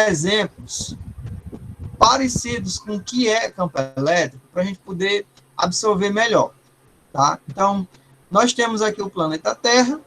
dar exemplos parecidos com o que é campo elétrico, para a gente poder absorver melhor, tá? Então, nós temos aqui o planeta Terra,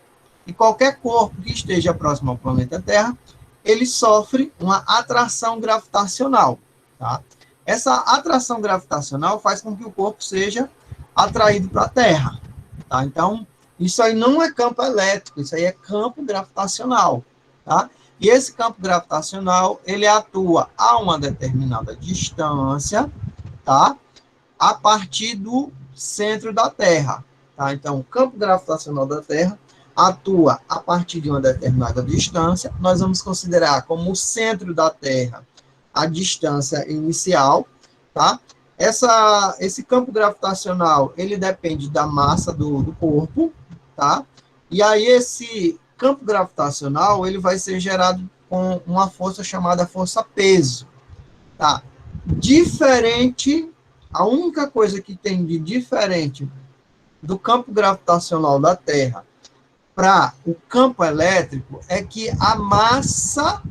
e qualquer corpo que esteja próximo ao planeta Terra, ele sofre uma atração gravitacional, tá? Essa atração gravitacional faz com que o corpo seja atraído para a Terra, tá? Então, isso aí não é campo elétrico, isso aí é campo gravitacional, tá? E esse campo gravitacional, ele atua a uma determinada distância, tá? A partir do centro da Terra, tá? Então, o campo gravitacional da Terra atua a partir de uma determinada distância. Nós vamos considerar como o centro da Terra a distância inicial, tá? Esse campo gravitacional, ele depende da massa do corpo, tá? E aí esse campo gravitacional, ele vai ser gerado com uma força chamada força-peso, tá? Diferente, a única coisa que tem de diferente do campo gravitacional da Terra para o campo elétrico é que a massa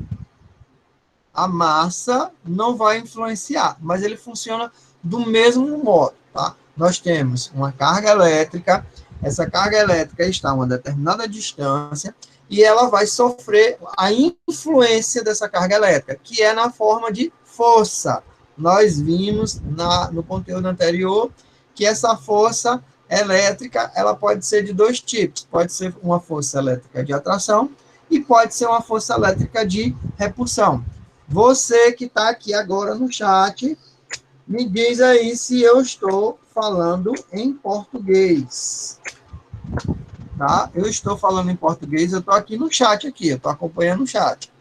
não vai influenciar, mas ele funciona do mesmo modo, tá? Nós temos uma carga elétrica, essa carga elétrica está a uma determinada distância e ela vai sofrer a influência dessa carga elétrica, que é na forma de força. Nós vimos no conteúdo anterior que essa força elétrica, ela pode ser de dois tipos. Pode ser uma força elétrica de atração e pode ser uma força elétrica de repulsão. Você que está aqui agora no chat, me diz aí se eu estou falando em português. Tá? Eu estou falando em português, eu estou aqui no chat, aqui, eu estou acompanhando o chat.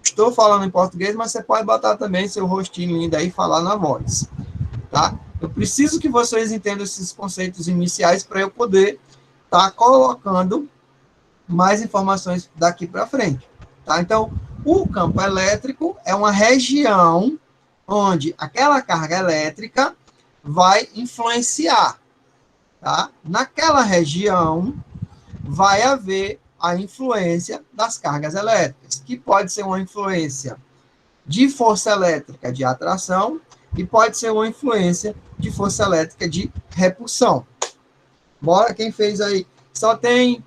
Estou falando em português, mas você pode botar também seu rostinho lindo aí e falar na voz. Tá? Eu preciso que vocês entendam esses conceitos iniciais para eu poder estar colocando mais informações daqui para frente. Tá? Então, o campo elétrico é uma região onde aquela carga elétrica vai influenciar. Tá? Naquela região vai haver a influência das cargas elétricas, que pode ser uma influência de força elétrica de atração e pode ser uma influência de força elétrica de repulsão. Bora, quem fez aí? Só tem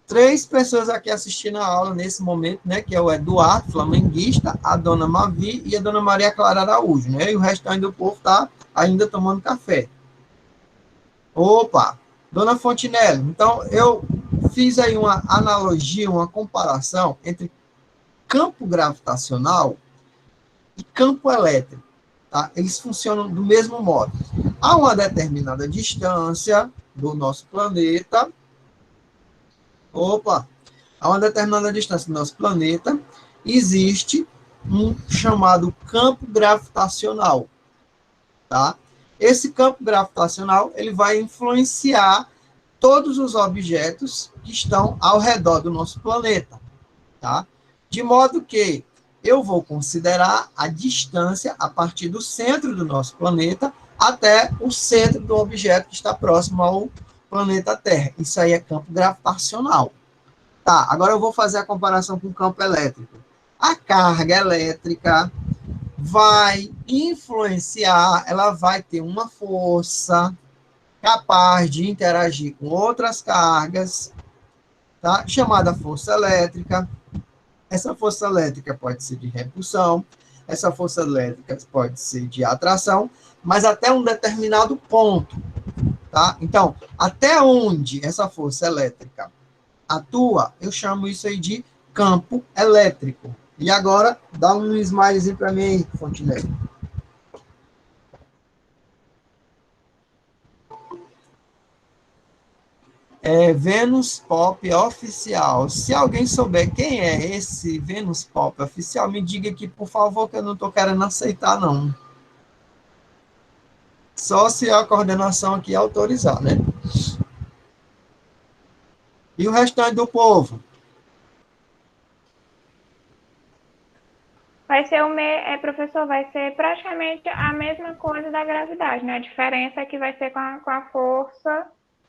3 pessoas aqui assistindo a aula nesse momento, né? Que é o Eduardo, flamenguista, a dona Mavi e a dona Maria Clara Araújo, né? E o restante do povo está ainda tomando café. Opa! Dona Fontinelli, então eu fiz aí uma analogia, uma comparação entre campo gravitacional e campo elétrico. Tá? Eles funcionam do mesmo modo. A uma determinada distância do nosso planeta, a uma determinada distância do nosso planeta, existe um chamado campo gravitacional. Tá? Esse campo gravitacional ele vai influenciar todos os objetos que estão ao redor do nosso planeta. Tá? De modo que eu vou considerar a distância a partir do centro do nosso planeta até o centro do objeto que está próximo ao planeta Terra. Isso aí é campo gravitacional. Tá, agora eu vou fazer a comparação com o campo elétrico. A carga elétrica vai influenciar, ela vai ter uma força capaz de interagir com outras cargas, tá? Chamada força elétrica. Essa força elétrica pode ser de repulsão, essa força elétrica pode ser de atração, mas até um determinado ponto, tá? Então, até onde essa força elétrica atua, eu chamo isso aí de campo elétrico. E agora, dá um smilezinho para mim aí, Fontenelle. É Vênus Pop Oficial. Se alguém souber quem é esse Vênus Pop Oficial, me diga aqui, por favor, que eu não estou querendo aceitar, não. Só se a coordenação aqui autorizar, né? E o restante do povo? Vai ser professor, vai ser praticamente a mesma coisa da gravidade, né? A diferença é que vai ser com a força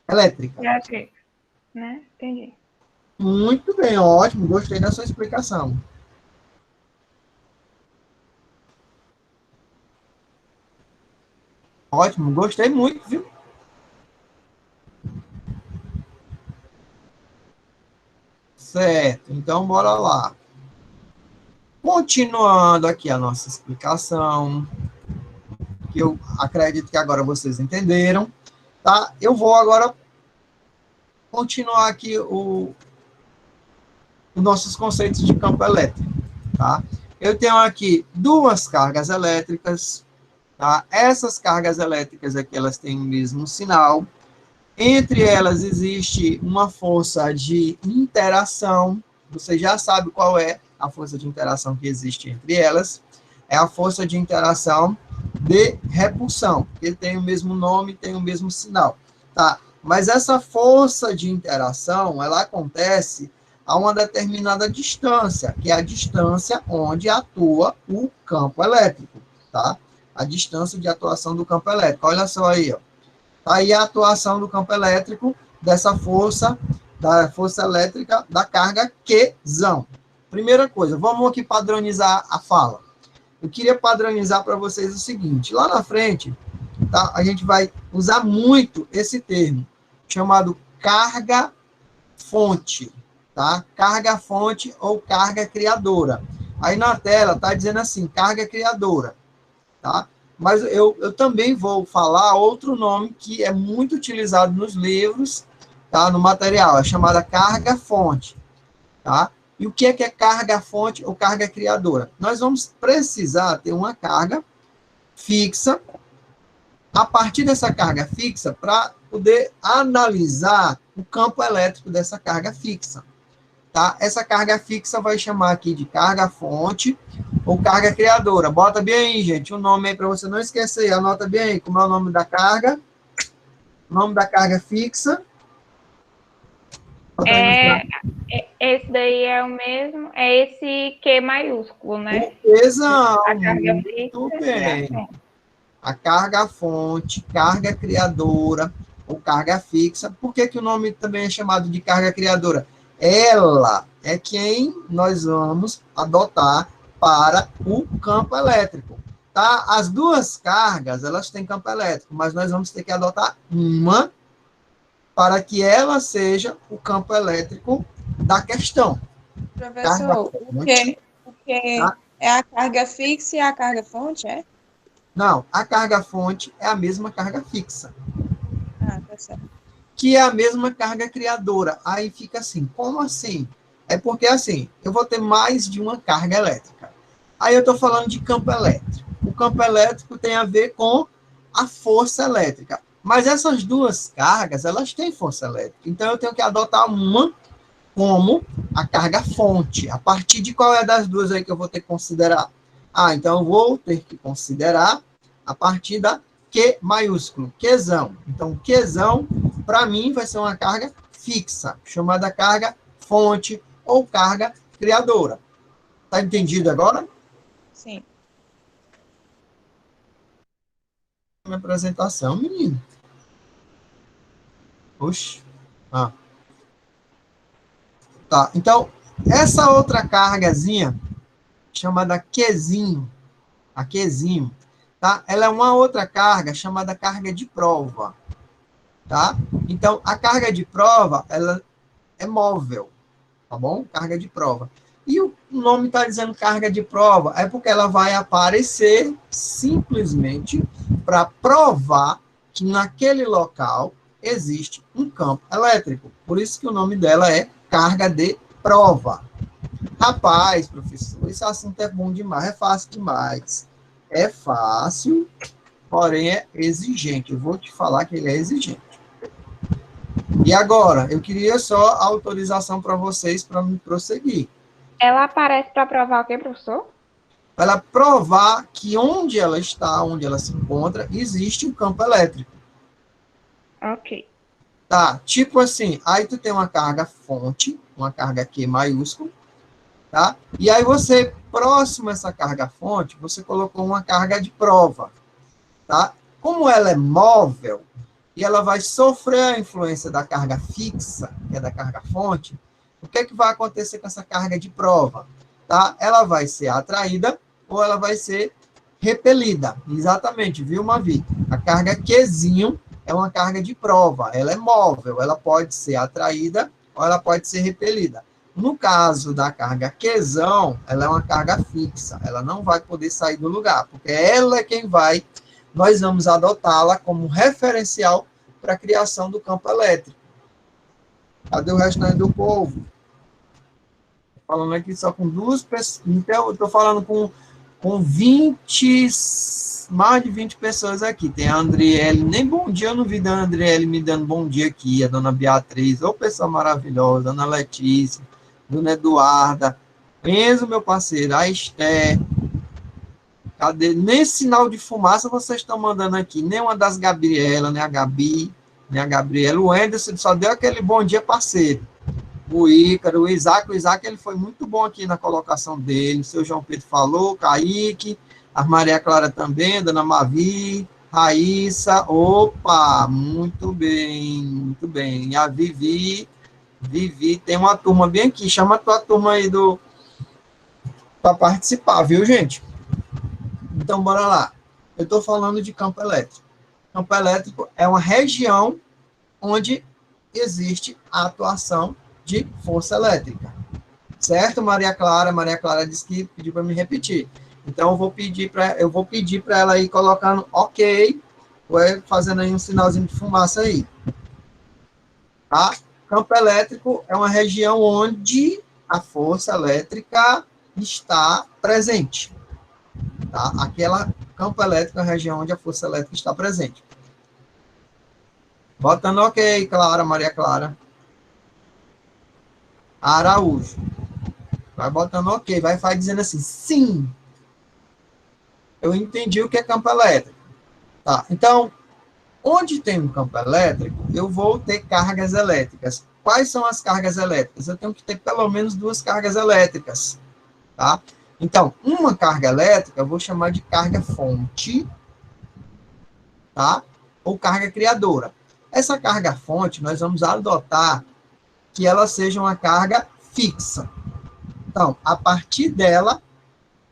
elétrica, né? Entendi. Muito bem, ótimo, gostei da sua explicação. Ótimo, gostei muito, viu? Certo, então bora lá. Continuando aqui a nossa explicação, que eu acredito que agora vocês entenderam, tá? Eu vou agora continuar aqui os nossos conceitos de campo elétrico, tá? Eu tenho aqui duas cargas elétricas, tá? Essas cargas elétricas aqui, elas têm o mesmo sinal. Entre elas existe uma força de interação. Você já sabe qual é a força de interação que existe entre elas. É a força de interação de repulsão. Ele tem o mesmo nome, tem o mesmo sinal, tá? Mas essa força de interação, ela acontece a uma determinada distância, que é a distância onde atua o campo elétrico, tá? A distância de atuação do campo elétrico. Olha só aí, ó. Tá aí a atuação do campo elétrico dessa força, da força elétrica da carga Qzão. Primeira coisa, vamos aqui padronizar a fala. Eu queria padronizar para vocês o seguinte, lá na frente, tá, a gente vai usar muito esse termo, chamado carga-fonte, tá? Carga-fonte ou carga criadora. Aí na tela tá dizendo assim, carga criadora, tá? Mas eu também vou falar outro nome que é muito utilizado nos livros, tá? No material, é chamada carga-fonte, tá? E o que é carga-fonte ou carga criadora? Nós vamos precisar ter uma carga fixa, a partir dessa carga fixa, para poder analisar o campo elétrico dessa carga fixa, tá? Essa carga fixa vai chamar aqui de carga-fonte ou carga criadora. Bota bem aí, gente, o nome aí para você não esquecer. Anota bem aí como é o nome da carga. O nome da carga fixa. Esse daí é o mesmo, é esse Q maiúsculo, né? Exato, A carga muito fixa bem. A carga-fonte, carga criadora ou carga fixa. Por que o nome também é chamado de carga criadora? Ela é quem nós vamos adotar para o campo elétrico. Tá? As duas cargas, elas têm campo elétrico, mas nós vamos ter que adotar uma para que ela seja o campo elétrico da questão. Professor, o que Tá? é a carga fixa e a carga fonte, é? Não, a carga-fonte é a mesma carga fixa, Ah, tá certo. que é a mesma carga criadora. Aí fica assim, como assim? É porque, assim, eu vou ter mais de uma carga elétrica. Aí eu estou falando de campo elétrico. O campo elétrico tem a ver com a força elétrica. Mas essas duas cargas, elas têm força elétrica. Então, eu tenho que adotar uma como a carga-fonte. A partir de qual é das duas aí que eu vou ter que considerar? Ah, então eu vou ter que considerar a partir da Q maiúsculo, Qzão. Então, Qzão, para mim, vai ser uma carga fixa, chamada carga-fonte ou carga criadora. Tá entendido agora? Sim. Minha apresentação, menino. Oxe. Ah. Tá, então, essa outra cargazinha, chamada Qzinho, a Qzinho, tá? Ela é uma outra carga chamada carga de prova, tá? Então, a carga de prova, ela é móvel, tá bom? Carga de prova. E o nome está dizendo carga de prova, é porque ela vai aparecer simplesmente para provar que naquele local existe um campo elétrico. Por isso que o nome dela é carga de prova. Rapaz, professor, esse assunto é bom demais, é fácil demais. É fácil, porém é exigente. Eu vou te falar que ele é exigente. E agora, eu queria só a autorização para vocês para me prosseguir. Ela aparece para provar o quê, professor? Para ela provar que onde ela está, onde ela se encontra, existe um campo elétrico. Ok. Tá, tipo assim, aí tu tem uma carga fonte, uma carga Q maiúsculo, tá? E aí você, próximo a essa carga fonte, você colocou uma carga de prova, tá? Como ela é móvel, e ela vai sofrer a influência da carga fixa, que é da carga fonte, o que é que vai acontecer com essa carga de prova? Tá? Ela vai ser atraída ou ela vai ser repelida. Exatamente, viu, Mavi? A carga Qzinho é uma carga de prova, ela é móvel, ela pode ser atraída ou ela pode ser repelida. No caso da carga Qzão, ela é uma carga fixa, ela não vai poder sair do lugar, porque ela é quem nós vamos adotá-la como referencial para a criação do campo elétrico. Cadê o restante do povo? Falando aqui só com 2 pessoas, então eu estou falando com 20, mais de 20 pessoas aqui. Tem a Andriele, nem bom dia eu não vi da Andriele me dando bom dia aqui, a dona Beatriz, ô pessoa maravilhosa, dona Letícia, dona Eduarda, Enzo, meu parceiro, a Esther, cadê? Nem sinal de fumaça vocês estão mandando aqui, nem uma das Gabriela, nem a Gabi, nem a Gabriela, o Anderson só deu aquele bom dia, parceiro. O Ícaro, o Isaac, ele foi muito bom aqui na colocação dele, o seu João Pedro falou, Kaique, a Maria Clara também, a dona Mavi, Raíssa, opa, muito bem, e a Vivi, tem uma turma bem aqui, chama a tua turma aí para participar, viu, gente? Então, bora lá. Eu estou falando de campo elétrico. Campo elétrico é uma região onde existe a atuação de força elétrica. Certo, Maria Clara? Maria Clara disse que pediu para me repetir. Então, eu vou pedir para ela ir colocando ok, fazendo aí um sinalzinho de fumaça aí. Tá? Campo elétrico é uma região onde a força elétrica está presente. Tá? Campo elétrico é a região onde a força elétrica está presente. Botando ok, Clara, Maria Clara. Araújo. Vai botando ok, vai dizendo assim, sim. Eu entendi o que é campo elétrico. Tá, então, onde tem um campo elétrico, eu vou ter cargas elétricas. Quais são as cargas elétricas? Eu tenho que ter pelo menos 2 cargas elétricas. Tá? Então, uma carga elétrica, eu vou chamar de carga fonte, tá? Ou carga criadora. Essa carga fonte, nós vamos adotar que ela seja uma carga fixa. Então, a partir dela,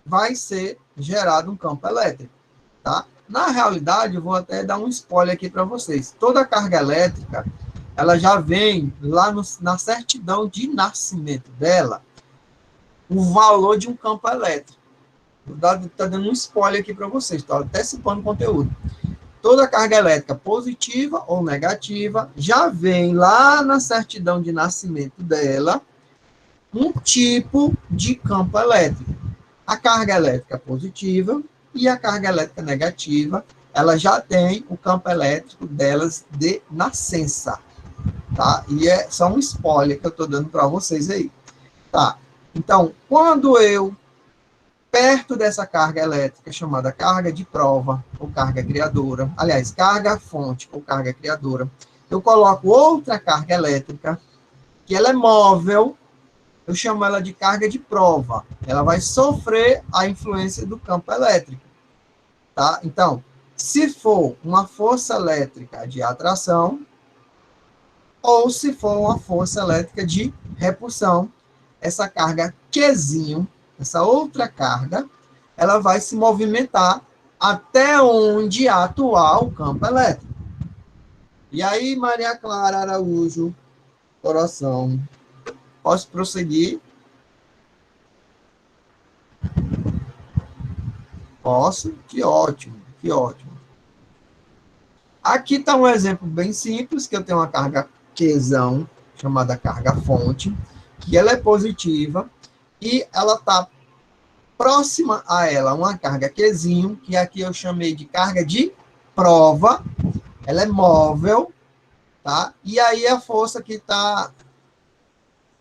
vai ser gerado um campo elétrico, tá? Na realidade, eu vou até dar um spoiler aqui para vocês. Toda carga elétrica, ela já vem lá na certidão de nascimento dela, o valor de um campo elétrico. Está dando um spoiler aqui para vocês, estou antecipando o conteúdo. Toda carga elétrica positiva ou negativa já vem lá na certidão de nascimento dela um tipo de campo elétrico. A carga elétrica positiva e a carga elétrica negativa, ela já tem o campo elétrico delas de nascença. Tá? E é só um spoiler que eu estou dando para vocês aí. Tá? Então, quando eu perto dessa carga elétrica, chamada carga de prova, ou carga criadora, aliás, carga fonte, ou carga criadora, eu coloco outra carga elétrica, que ela é móvel, eu chamo ela de carga de prova. Ela vai sofrer a influência do campo elétrico. Tá? Então, se for uma força elétrica de atração, ou se for uma força elétrica de repulsão, essa carga Qzinho, essa outra carga, ela vai se movimentar até onde atuar o campo elétrico. E aí, Maria Clara Araújo, coração, posso prosseguir? Posso? Que ótimo, que ótimo. Aqui está um exemplo bem simples, que eu tenho uma carga Qzão, chamada carga fonte, que ela é positiva, e ela está próxima a ela uma carga Qzinho, que aqui eu chamei de carga de prova, ela é móvel, tá? E aí a força que está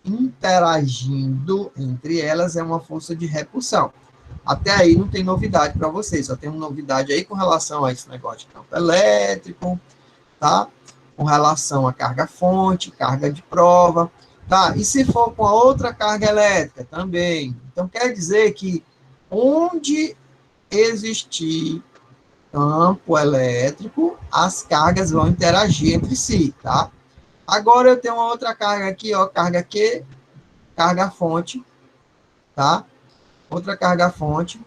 interagindo entre elas é uma força de repulsão. Até aí não tem novidade para vocês, só tem uma novidade aí com relação a esse negócio de campo elétrico, tá? Com relação à carga fonte, carga de prova, tá? E se for com a outra carga elétrica também. Então, quer dizer que onde existir campo elétrico, as cargas vão interagir entre si, tá? Agora eu tenho uma outra carga aqui, ó, carga Q, carga fonte, tá? Outra carga fonte.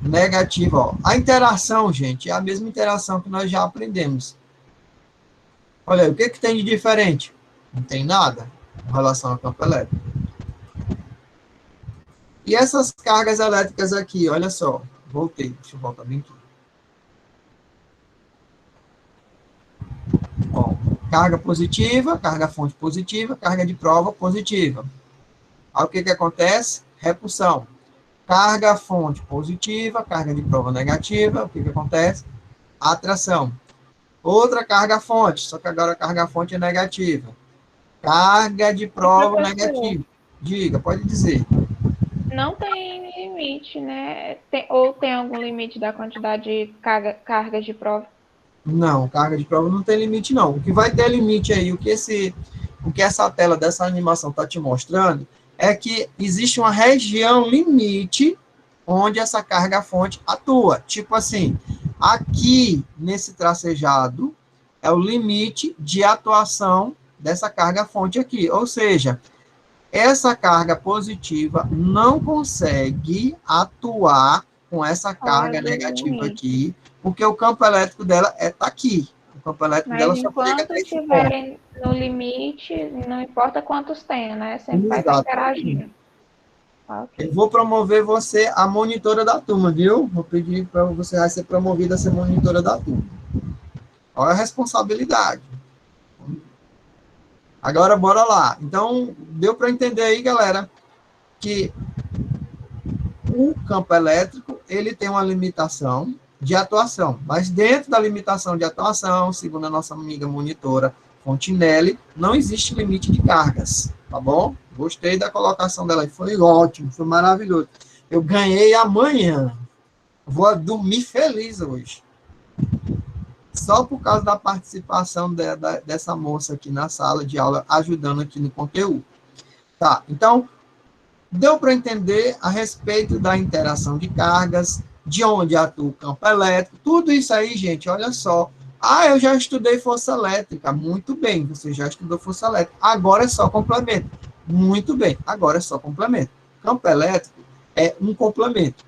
negativa. Ó. A interação, gente, é a mesma interação que nós já aprendemos. Olha aí, o que tem de diferente? Não tem nada em relação ao campo elétrico. E essas cargas elétricas aqui, olha só. Voltei, deixa eu voltar bem aqui. Ó, carga positiva, carga fonte positiva, carga de prova positiva. Aí o que acontece? Repulsão. Carga fonte positiva, carga de prova negativa, o que acontece? Atração. Outra carga fonte, só que agora a carga fonte é negativa. Carga de prova negativa. Diga, pode dizer. Não tem limite, né? Ou tem algum limite da quantidade de carga de prova? Não, carga de prova não tem limite, não. O que vai ter limite aí, o que essa tela dessa animação está te mostrando, é que existe uma região limite onde essa carga-fonte atua. Tipo assim, aqui nesse tracejado é o limite de atuação dessa carga-fonte aqui. Ou seja, essa carga positiva não consegue atuar com essa carga negativa aqui, porque o campo elétrico dela está aqui. O campo elétrico dela só chega até esse ponto. Enquanto estiverem no limite, não importa quantos tenha, né? Sempre vai estar interagindo. Okay. Eu vou promover você a monitora da turma, viu? Vou pedir para você vai ser promovida a ser monitora da turma. Olha a responsabilidade. Agora, bora lá. Então, deu para entender aí, galera, que o campo elétrico, ele tem uma limitação de atuação, mas dentro da limitação de atuação, segundo a nossa amiga monitora Fontinelli, não existe limite de cargas, tá bom? Gostei da colocação dela, foi ótimo, foi maravilhoso. Eu ganhei amanhã, vou dormir feliz hoje. Só por causa da participação dessa moça aqui na sala de aula, ajudando aqui no conteúdo. Tá, então, deu para entender a respeito da interação de cargas, de onde atua o campo elétrico, tudo isso aí, gente, olha só. Ah, eu já estudei força elétrica. Muito bem, você já estudou força elétrica. Agora é só complemento. Muito bem, agora é só complemento. Campo elétrico é um complemento.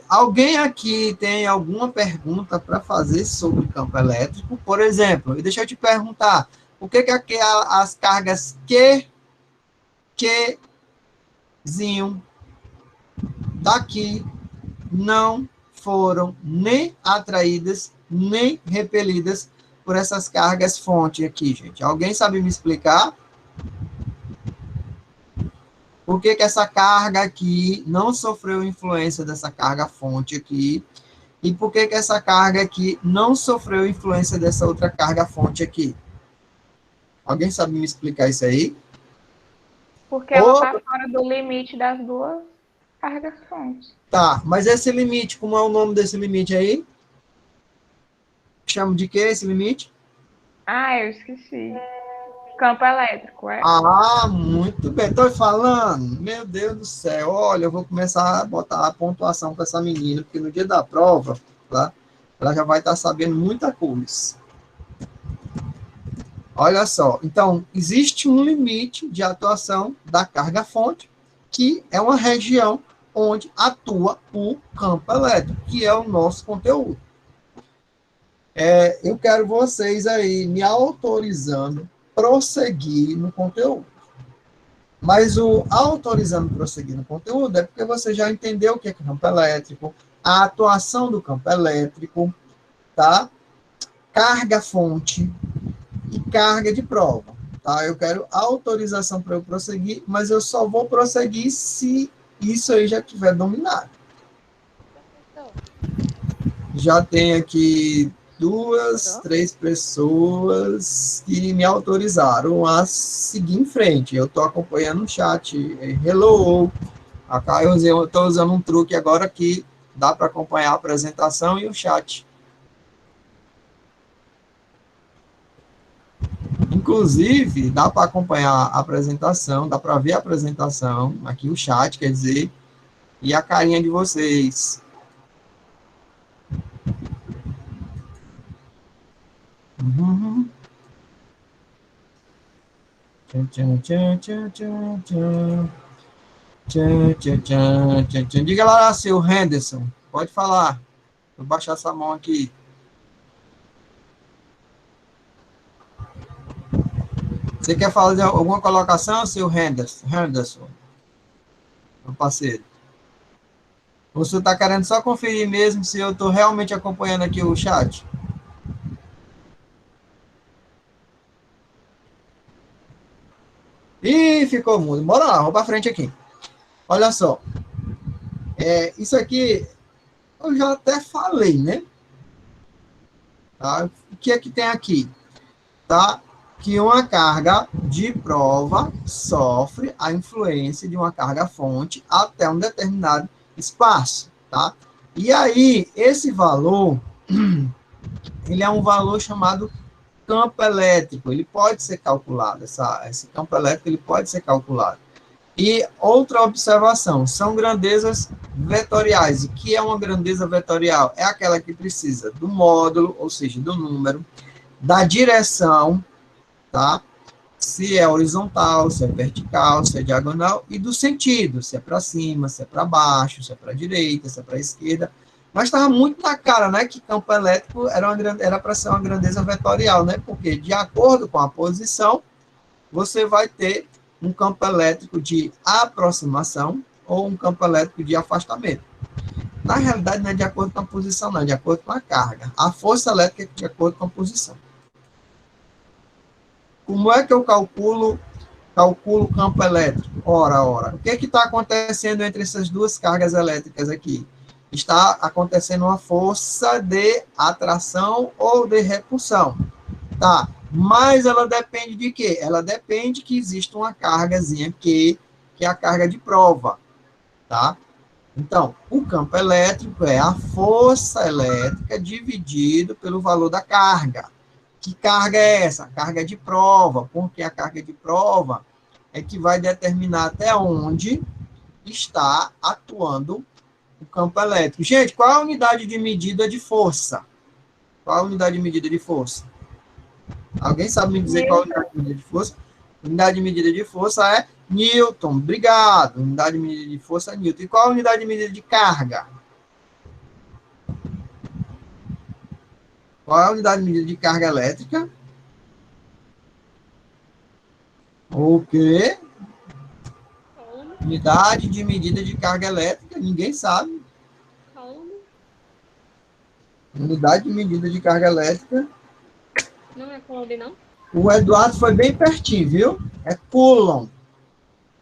Alguém aqui tem alguma pergunta para fazer sobre campo elétrico? Por exemplo, deixa eu te perguntar, o que as cargas Qzinho daqui não foram nem atraídas, nem repelidas por essas cargas fonte aqui, gente? Alguém sabe me explicar? Por que essa carga aqui não sofreu influência dessa carga fonte aqui? E por que essa carga aqui não sofreu influência dessa outra carga fonte aqui? Alguém sabe me explicar isso aí? Porque ela está fora do limite das duas cargas fontes. Tá, mas esse limite, como é o nome desse limite aí? Chama de quê esse limite? Ah, eu esqueci. Campo elétrico, é? Ah, muito bem. Estou falando, meu Deus do céu. Olha, eu vou começar a botar a pontuação para essa menina, porque no dia da prova, tá? Ela já vai estar sabendo muita coisa. Olha só. Então, existe um limite de atuação da carga-fonte, que é uma região onde atua o campo elétrico, que é o nosso conteúdo. Eu quero vocês aí me autorizando prosseguir no conteúdo. Mas o autorizando prosseguir no conteúdo é porque você já entendeu o que é campo elétrico, a atuação do campo elétrico, tá? Carga-fonte e carga de prova, tá? Eu quero autorização para eu prosseguir, mas eu só vou prosseguir se isso aí já tiver dominado. Já tem aqui 2, 3 pessoas que me autorizaram a seguir em frente. Eu estou acompanhando o chat. Hello! Eu estou usando um truque agora que dá para acompanhar a apresentação e o chat. Inclusive, dá para acompanhar a apresentação, dá para ver a apresentação, aqui o chat, quer dizer, e a carinha de vocês. Uhum. Tchan, tchan, tchan, tchan, tchan. Diga lá, seu Henderson. Pode falar. Vou baixar essa mão aqui. Você quer fazer alguma colocação, seu Henderson? Henderson, meu parceiro. Ou você está querendo só conferir mesmo se eu estou realmente acompanhando aqui o chat? Ih, ficou mudo. Bora lá, vamos para frente aqui. Olha só. Isso aqui eu já até falei, né? Tá? O que é que tem aqui? Tá? Que uma carga de prova sofre a influência de uma carga fonte até um determinado espaço, tá? E aí, esse valor, ele é um valor chamado campo elétrico, ele pode ser calculado, esse campo elétrico ele pode ser calculado. E outra observação, são grandezas vetoriais. O que é uma grandeza vetorial? É aquela que precisa do módulo, ou seja, do número, da direção, tá? Se é horizontal, se é vertical, se é diagonal, e do sentido, se é para cima, se é para baixo, se é para a direita, se é para a esquerda. Mas estava muito na cara, né, que campo elétrico era para ser uma grandeza vetorial, né? Porque de acordo com a posição, você vai ter um campo elétrico de aproximação ou um campo elétrico de afastamento. Na realidade, não é de acordo com a posição, não, é de acordo com a carga. A força elétrica é de acordo com a posição. Como é que eu calculo o campo elétrico? Ora. O que está acontecendo entre essas duas cargas elétricas aqui? Está acontecendo uma força de atração ou de repulsão. Tá, mas ela depende de quê? Ela depende que exista uma cargazinha que é a carga de prova, tá? Então, o campo elétrico é a força elétrica dividido pelo valor da carga. Que carga é essa? A carga de prova, porque a carga de prova é que vai determinar até onde está atuando o campo elétrico. Gente, qual é a unidade de medida de força? Qual é a unidade de medida de força? Alguém sabe me dizer qual é a unidade de medida de força? A unidade de medida de força é Newton. Obrigado. Unidade de medida de força é Newton. E qual é a unidade de medida de carga? Qual é a unidade de medida de carga elétrica? O quê? Unidade de medida de carga elétrica? Ninguém sabe. Unidade de medida de carga elétrica. Não é Coulomb, não? O Eduardo foi bem pertinho, viu? É Coulomb.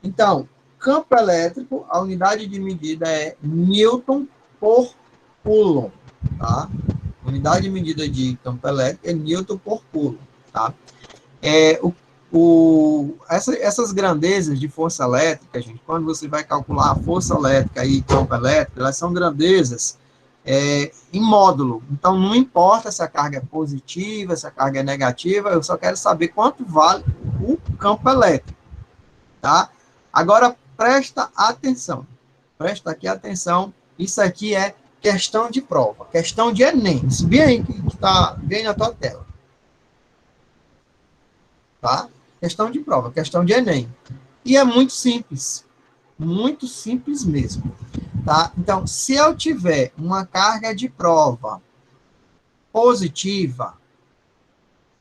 Então, campo elétrico, a unidade de medida é Newton por Coulomb, tá? Unidade de medida de campo elétrico é Newton por Coulomb, tá? Essas grandezas de força elétrica, gente, quando você vai calcular a força elétrica e campo elétrico, elas são grandezas em módulo. Então, não importa se a carga é positiva, se a carga é negativa, eu só quero saber quanto vale o campo elétrico, tá? Agora, presta atenção. Presta aqui atenção. Isso aqui é questão de prova, questão de Enem. Isso bem aí que está bem na tua tela. Tá? Questão de prova, questão de Enem. E é muito simples mesmo. Tá? Então, se eu tiver uma carga de prova positiva,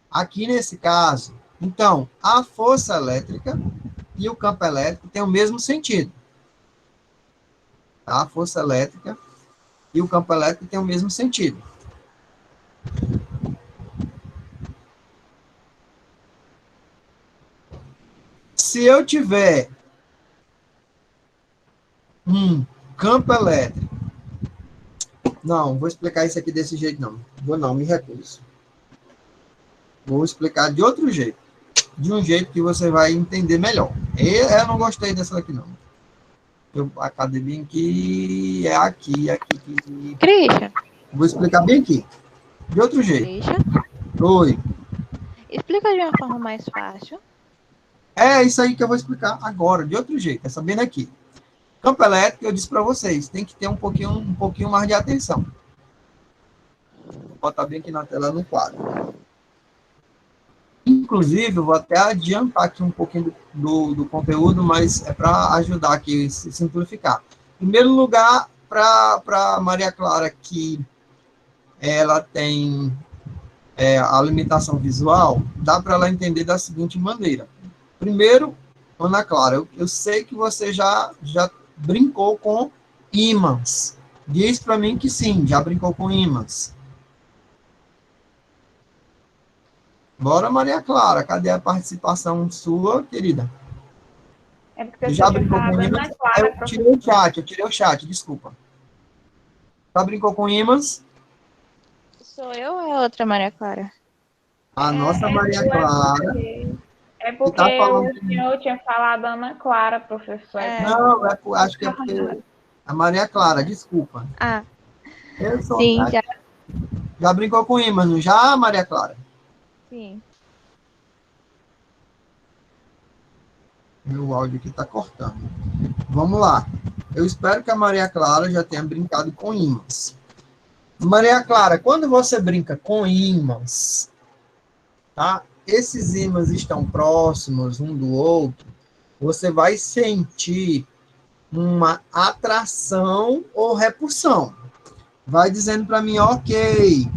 aqui nesse caso, então, a força elétrica e o campo elétrico têm o mesmo sentido. Tá? A força elétrica e o campo elétrico têm o mesmo sentido. Se eu tiver um campo elétrico, não, vou explicar isso aqui desse jeito, não. Me recuso. Vou explicar de outro jeito. De um jeito que você vai entender melhor. Eu não gostei dessa daqui, não. A cadeirinha aqui é aqui. Christian. Vou explicar bem aqui. De outro jeito. Christian. Oi. Explica de uma forma mais fácil. É isso aí que eu vou explicar agora, de outro jeito. É sabendo aqui. Campo elétrico, eu disse para vocês, tem que ter um pouquinho mais de atenção. Vou botar bem aqui na tela no quadro. Em Inclusive, eu vou até adiantar aqui um pouquinho do conteúdo, mas é para ajudar aqui a simplificar. Em primeiro lugar, para Maria Clara, que ela tem a limitação visual, dá para ela entender da seguinte maneira. Primeiro, Ana Clara, eu sei que você já brincou com ímãs. Diz para mim que sim, já brincou com ímãs. Bora, Maria Clara, cadê a participação sua, querida? É porque você Já tinha brincou com falado ímãs? Ana Clara, Eu tirei o chat, desculpa. Já brincou com ímãs? Sou eu ou é outra Maria Clara? A nossa Maria tu, Clara. É que porque tá falando o senhor tinha falado Ana Clara, professor. Não, acho que é porque a Maria Clara, desculpa. Ah, Eu sou, sim, já brincou com ímãs, não já, Maria Clara? sim. Meu áudio aqui está cortando. Vamos lá. Eu espero que a Maria Clara já tenha brincado com ímãs. Maria Clara, quando você brinca com ímãs, tá? Esses ímãs estão próximos um do outro, você vai sentir uma atração ou repulsão. Vai dizendo para mim, ok.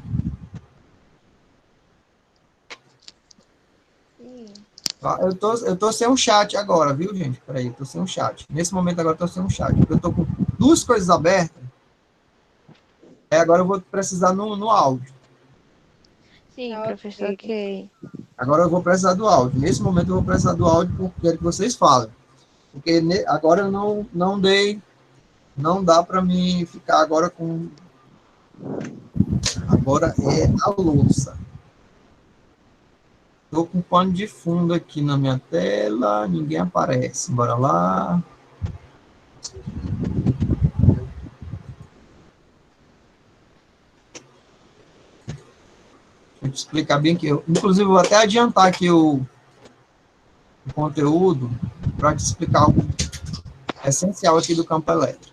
Tá? Eu tô sem um chat agora, viu, gente? Peraí, eu tô sem um chat. Nesse momento agora eu tô sem um chat. Eu tô com duas coisas abertas. Agora eu vou precisar no áudio. Sim, professor, ok. Agora eu vou precisar do áudio. Nesse momento eu vou precisar do áudio porque quero que vocês falem. Porque agora eu não dei, não dá para mim ficar agora com... Agora é a louça. Estou com pano de fundo aqui na minha tela, ninguém aparece. Bora lá. Deixa eu te explicar bem que inclusive, vou até adiantar aqui o conteúdo para te explicar algo essencial aqui do campo elétrico.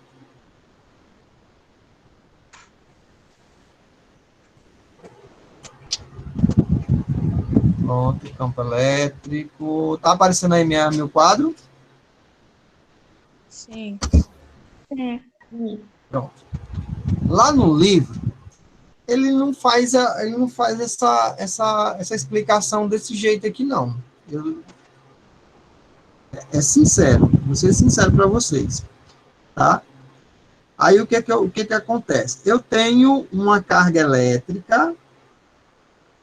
Pronto, campo elétrico. Tá aparecendo aí meu quadro? Sim. Pronto. Lá no livro, ele não faz essa explicação desse jeito aqui, não. É sincero, vou ser sincero para vocês, tá? Aí o que acontece? Eu tenho uma carga elétrica,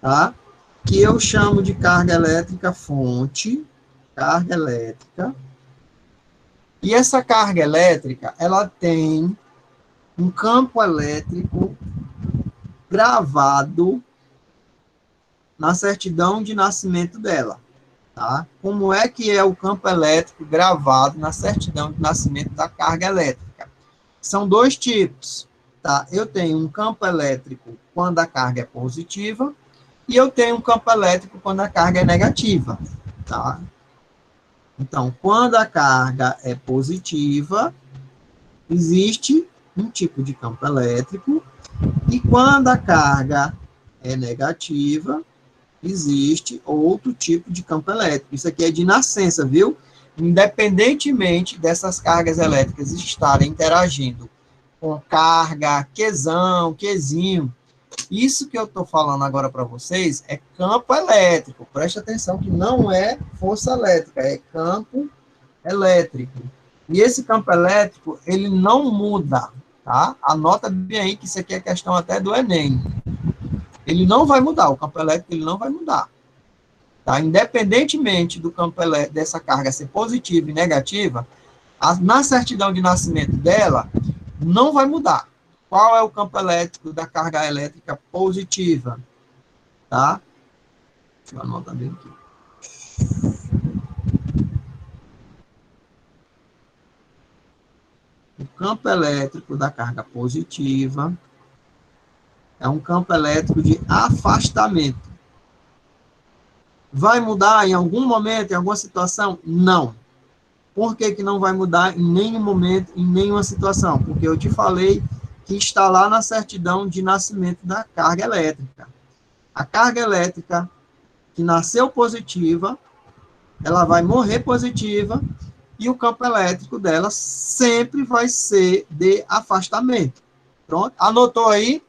tá? Que eu chamo de carga elétrica fonte, carga elétrica. E essa carga elétrica, ela tem um campo elétrico gravado na certidão de nascimento dela, tá? Como é que é o campo elétrico gravado na certidão de nascimento da carga elétrica? São dois tipos, tá? Eu tenho um campo elétrico quando a carga é positiva e eu tenho um campo elétrico quando a carga é negativa, tá? Então, quando a carga é positiva, existe um tipo de campo elétrico, e quando a carga é negativa, existe outro tipo de campo elétrico. Isso aqui é de nascença, viu? Independentemente dessas cargas elétricas estarem interagindo com carga, Qzão, Qzinho, isso que eu estou falando agora para vocês é campo elétrico. Preste atenção que não é força elétrica, é campo elétrico. E esse campo elétrico, ele não muda, tá? Anota bem aí que isso aqui é questão até do Enem. Ele não vai mudar, o campo elétrico ele não vai mudar. Tá? Independentemente do campo elétrico, dessa carga ser positiva e negativa, na certidão de nascimento dela, não vai mudar. Qual é o campo elétrico da carga elétrica positiva? Tá? Deixa eu anotar bem aqui. O campo elétrico da carga positiva é um campo elétrico de afastamento. Vai mudar em algum momento, em alguma situação? Não. Por que não vai mudar em nenhum momento, em nenhuma situação? Porque eu te falei que está lá na certidão de nascimento da carga elétrica. A carga elétrica que nasceu positiva, ela vai morrer positiva, e o campo elétrico dela sempre vai ser de afastamento. Pronto? Anotou aí?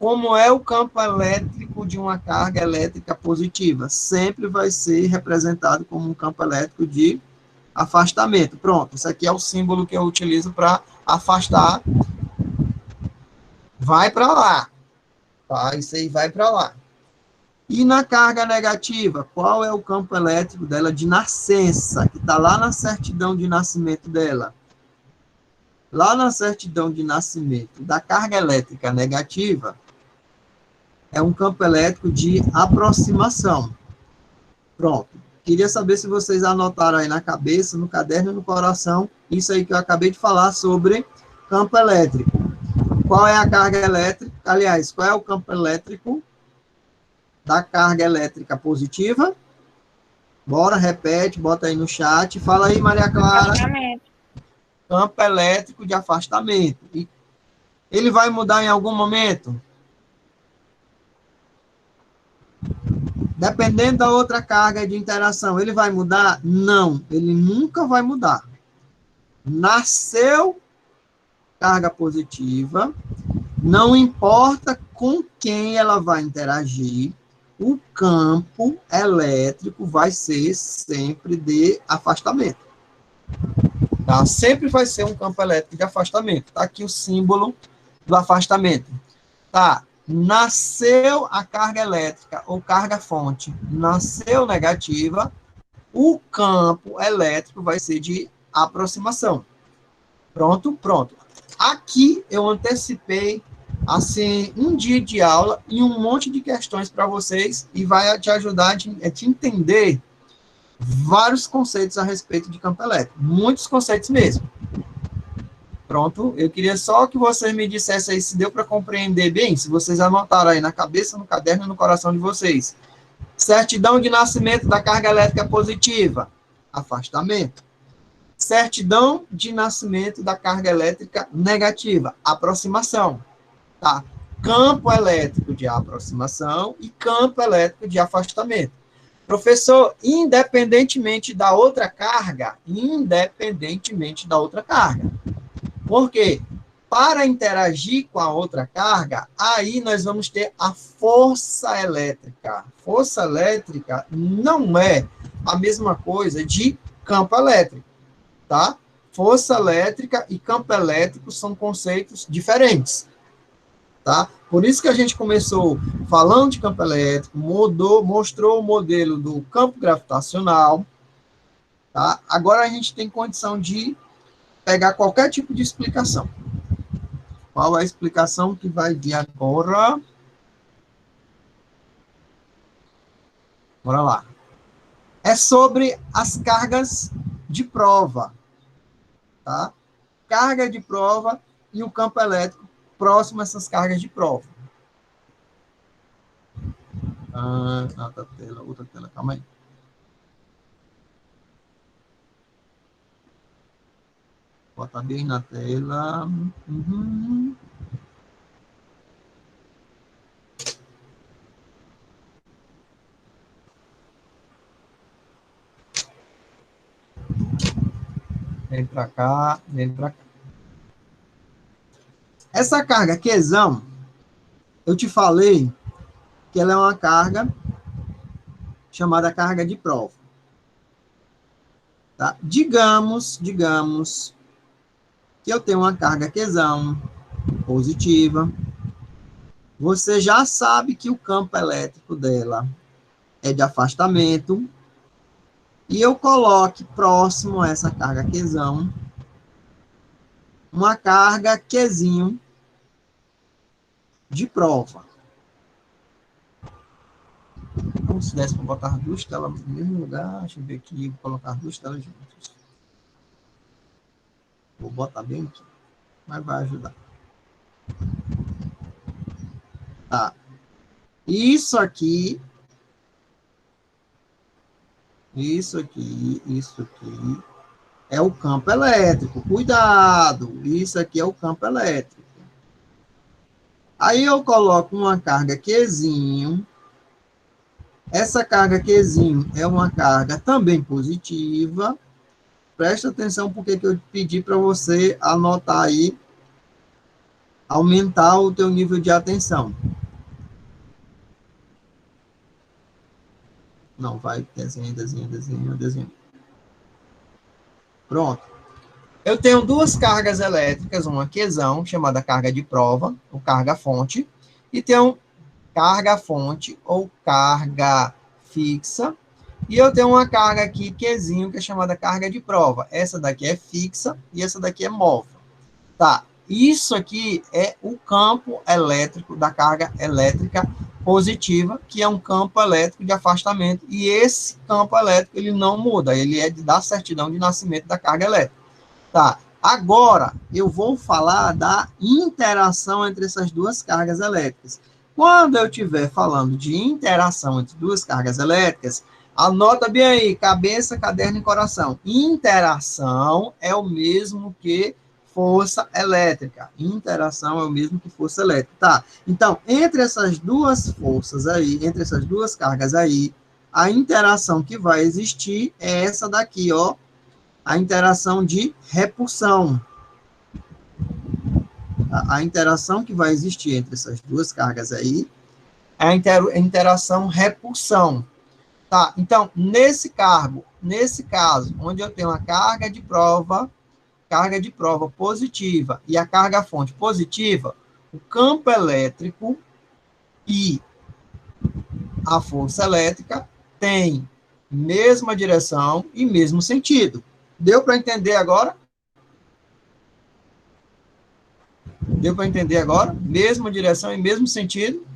Como é o campo elétrico de uma carga elétrica positiva? Sempre vai ser representado como um campo elétrico de afastamento. Pronto, isso aqui é o símbolo que eu utilizo para afastar. Vai para lá. Tá? Isso aí vai para lá. E na carga negativa, qual é o campo elétrico dela de nascença, que está lá na certidão de nascimento dela? Lá na certidão de nascimento da carga elétrica negativa, é um campo elétrico de aproximação. Pronto. Queria saber se vocês anotaram aí na cabeça, no caderno e no coração, isso aí que eu acabei de falar sobre campo elétrico. Qual é a carga elétrica? Aliás, qual é o campo elétrico da carga elétrica positiva? Bora, repete, bota aí no chat. Fala aí, Maria Clara. Afastamento. Campo elétrico de afastamento. E ele vai mudar em algum momento? Dependendo da outra carga de interação, ele vai mudar? Não, ele nunca vai mudar. Nasceu carga positiva, não importa com quem ela vai interagir, o campo elétrico vai ser sempre de afastamento. Tá? Sempre vai ser um campo elétrico de afastamento. Tá aqui o símbolo do afastamento. Tá? Nasceu a carga elétrica ou carga fonte, nasceu negativa, o campo elétrico vai ser de aproximação. Pronto? Pronto. Aqui eu antecipei, assim, um dia de aula e um monte de questões para vocês e vai te ajudar a te entender vários conceitos a respeito de campo elétrico. Muitos conceitos mesmo. Pronto, eu queria só que vocês me dissessem aí se deu para compreender bem, se vocês anotaram aí na cabeça, no caderno e no coração de vocês. Certidão de nascimento da carga elétrica positiva, afastamento. Certidão de nascimento da carga elétrica negativa, aproximação. Tá? Campo elétrico de aproximação e campo elétrico de afastamento. Professor, independentemente da outra carga, Por quê? Para interagir com a outra carga, aí nós vamos ter a força elétrica. Força elétrica não é a mesma coisa de campo elétrico, tá? Força elétrica e campo elétrico são conceitos diferentes, tá? Por isso que a gente começou falando de campo elétrico, mostrou o modelo do campo gravitacional, tá? Agora a gente tem condição de pegar qualquer tipo de explicação. Qual é a explicação que vai vir agora? Bora lá. É sobre as cargas de prova, tá? Carga de prova e o campo elétrico próximo a essas cargas de prova. Outra tela, calma aí. Bota bem na tela. Uhum. Vem para cá, vem para cá. Essa carga Qzão, eu te falei que ela é uma carga chamada carga de prova. Tá? Digamos que eu tenho uma carga Qzão positiva. Você já sabe que o campo elétrico dela é de afastamento. E eu coloque próximo a essa carga Qzão uma carga Qzinho de prova. Como se desse para botar duas telas no mesmo lugar. Deixa eu ver aqui, vou colocar duas telas juntas. Vou botar bem aqui, mas vai ajudar. Tá. Isso aqui é o campo elétrico. Cuidado, isso aqui é o campo elétrico. Aí eu coloco uma carga Qzinho Essa carga Qzinho é uma carga também positiva. Presta atenção porque que eu pedi para você anotar aí, aumentar o teu nível de atenção. Não, vai, desenho, desenho, desenho, desenho. Pronto. Eu tenho duas cargas elétricas, uma Qzão, chamada carga de prova, ou carga-fonte, e tenho carga-fonte, ou carga fixa, e eu tenho uma carga aqui, Qzinho, que é chamada carga de prova. Essa daqui é fixa, e essa daqui é móvel. Tá, isso aqui é o campo elétrico da carga elétrica positiva, que é um campo elétrico de afastamento, e esse campo elétrico, ele não muda, ele é da certidão de nascimento da carga elétrica. Tá, agora eu vou falar da interação entre essas duas cargas elétricas. Quando eu estiver falando de interação entre duas cargas elétricas, anota bem aí, cabeça, caderno e coração. Interação é o mesmo que força elétrica. Interação é o mesmo que força elétrica. Tá, então, entre essas duas forças aí, entre essas duas cargas aí, a interação que vai existir é essa daqui, ó, a interação de repulsão. A interação que vai existir entre essas duas cargas aí é a interação repulsão. Tá, então, nesse caso, onde eu tenho a carga de prova positiva e a carga-fonte positiva, o campo elétrico e a força elétrica têm mesma direção e mesmo sentido. Deu para entender agora? Deu para entender agora? Mesma direção e mesmo sentido.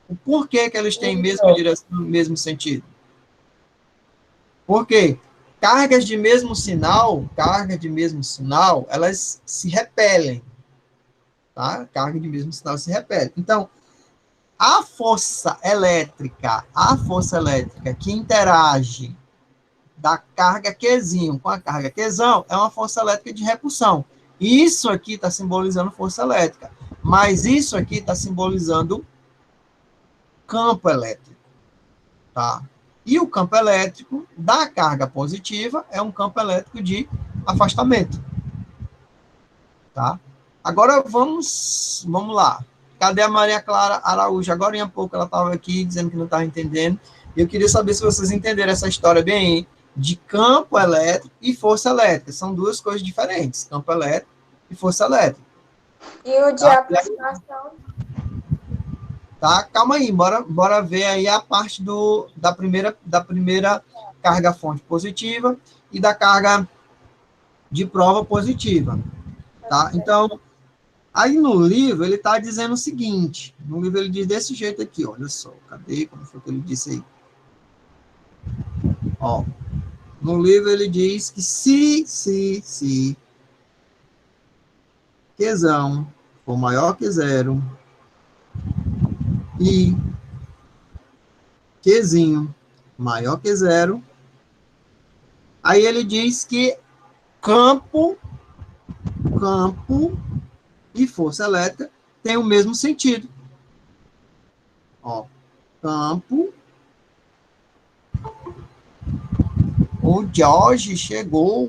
O porquê que eles têm mesma direção e mesmo sentido? Por quê? Cargas de mesmo sinal, elas se repelem. Tá? Carga de mesmo sinal se repele. Então, a força elétrica que interage da carga Qzinho com a carga Qzão é uma força elétrica de repulsão. Isso aqui está simbolizando força elétrica, mas isso aqui está simbolizando campo elétrico. Tá? E o campo elétrico da carga positiva é um campo elétrico de afastamento. Tá? Agora vamos lá. Cadê a Maria Clara Araújo? Agora em pouco ela estava aqui dizendo que não estava entendendo. Eu queria saber se vocês entenderam essa história bem, hein? De campo elétrico e força elétrica. São duas coisas diferentes, campo elétrico e força elétrica. E o de aproximação? Tá, calma aí, bora ver aí a parte da primeira carga fonte positiva e da carga de prova positiva. Tá? Então, aí no livro ele está dizendo o seguinte, no livro ele diz desse jeito aqui, olha só, cadê, como foi que ele disse aí? Ó, no livro ele diz que se Qzão for maior que zero e Qzinho maior que zero, aí ele diz que campo e força elétrica tem o mesmo sentido. Ó, campo. O George chegou,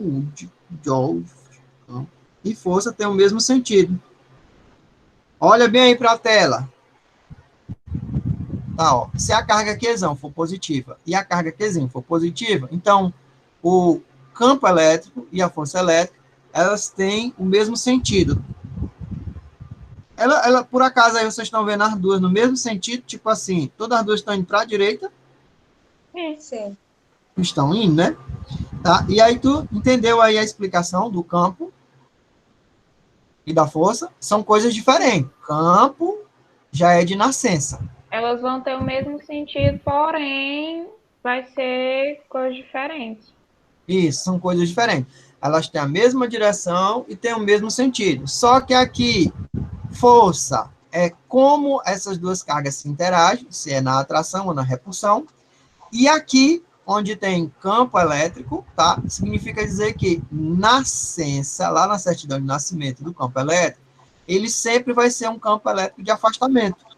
e força tem o mesmo sentido. Olha bem aí para a tela. Tá, ó. Se a carga Qzão for positiva e a carga Qzinho for positiva, então o campo elétrico e a força elétrica, elas têm o mesmo sentido. Ela, por acaso, aí vocês estão vendo as duas no mesmo sentido, tipo assim, todas as duas estão indo para a direita? Sim. Estão indo, né? Tá? E aí tu entendeu aí a explicação do campo e da força? São coisas diferentes. Campo já é de nascença. Elas vão ter o mesmo sentido, porém vai ser coisas diferentes. Isso, são coisas diferentes. Elas têm a mesma direção e têm o mesmo sentido. Só que aqui, força é como essas duas cargas se interagem, se é na atração ou na repulsão. E aqui, onde tem campo elétrico, tá? Significa dizer que nascença, lá na certidão de nascimento do campo elétrico, ele sempre vai ser um campo elétrico de afastamento.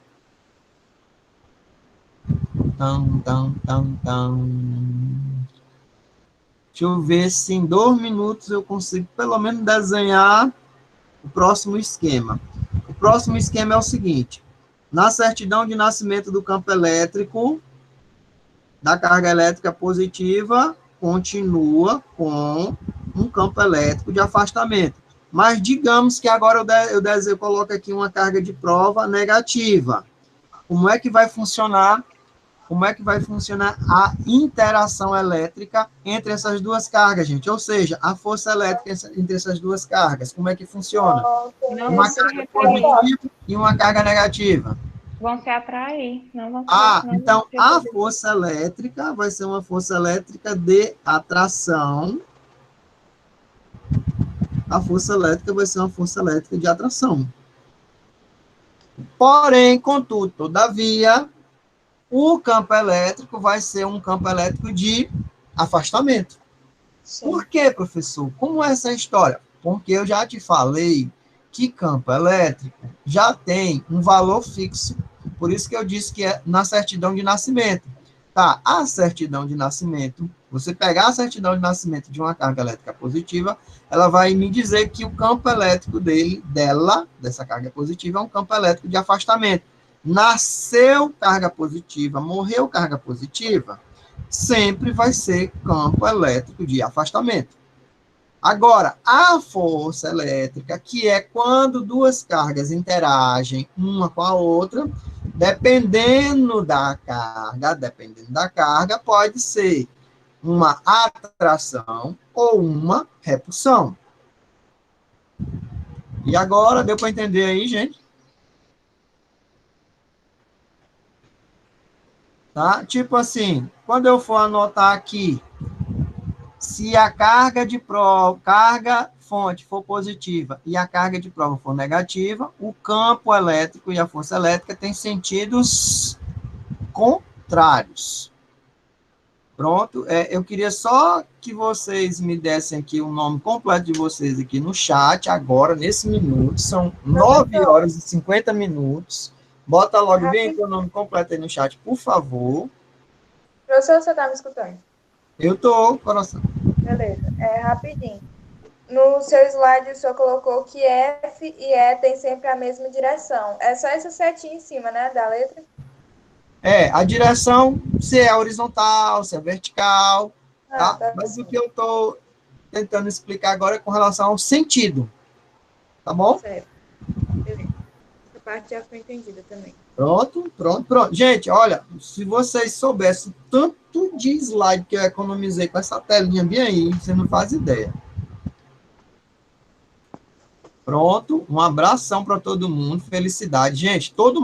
Deixa eu ver se em 2 minutos eu consigo pelo menos desenhar o próximo esquema. O próximo esquema é o seguinte. Na certidão de nascimento do campo elétrico, da carga elétrica positiva, continua com um campo elétrico de afastamento. Mas digamos que agora eu coloco aqui uma carga de prova negativa. Como é que vai funcionar? Como é que vai funcionar a interação elétrica entre essas duas cargas, gente? Ou seja, a força elétrica entre essas duas cargas. Como é que funciona? Uma carga positiva e uma carga negativa. Vão se atrair. Não vão Então a força elétrica vai ser uma força elétrica de atração. A força elétrica vai ser uma força elétrica de atração. Porém, contudo, todavia, o campo elétrico vai ser um campo elétrico de afastamento. Sim. Por quê, professor? Como é essa história? Porque eu já te falei que campo elétrico já tem um valor fixo. Por isso que eu disse que é na certidão de nascimento. Tá, a certidão de nascimento, você pegar a certidão de nascimento de uma carga elétrica positiva, ela vai me dizer que o campo elétrico dessa carga positiva, é um campo elétrico de afastamento. Nasceu carga positiva, morreu carga positiva, sempre vai ser campo elétrico de afastamento. Agora, a força elétrica, que é quando duas cargas interagem uma com a outra, dependendo da carga, pode ser uma atração ou uma repulsão. E agora, deu para entender aí, gente? Tá? Tipo assim, quando eu for anotar aqui, se a carga fonte for positiva e a carga de prova for negativa, o campo elétrico e a força elétrica têm sentidos contrários. Pronto, eu queria só que vocês me dessem aqui o nome completo de vocês aqui no chat, agora, nesse minuto, são 9 horas e 50 minutos. Bota logo bem o nome completo aí no chat, por favor. Professor, você está me escutando? Eu estou, coração. Beleza, rapidinho. No seu slide, o senhor colocou que F e E têm sempre a mesma direção. É só essa setinha em cima, né, da letra? A direção, se é horizontal, se é vertical, tá? Mas o que eu estou tentando explicar agora é com relação ao sentido, tá bom? Certo. Beleza. Essa parte já foi entendida também. Pronto. Gente, olha, se vocês soubessem o tanto de slide que eu economizei com essa telinha bem aí, você não faz ideia. Pronto, um abração para todo mundo, felicidade. Gente, todo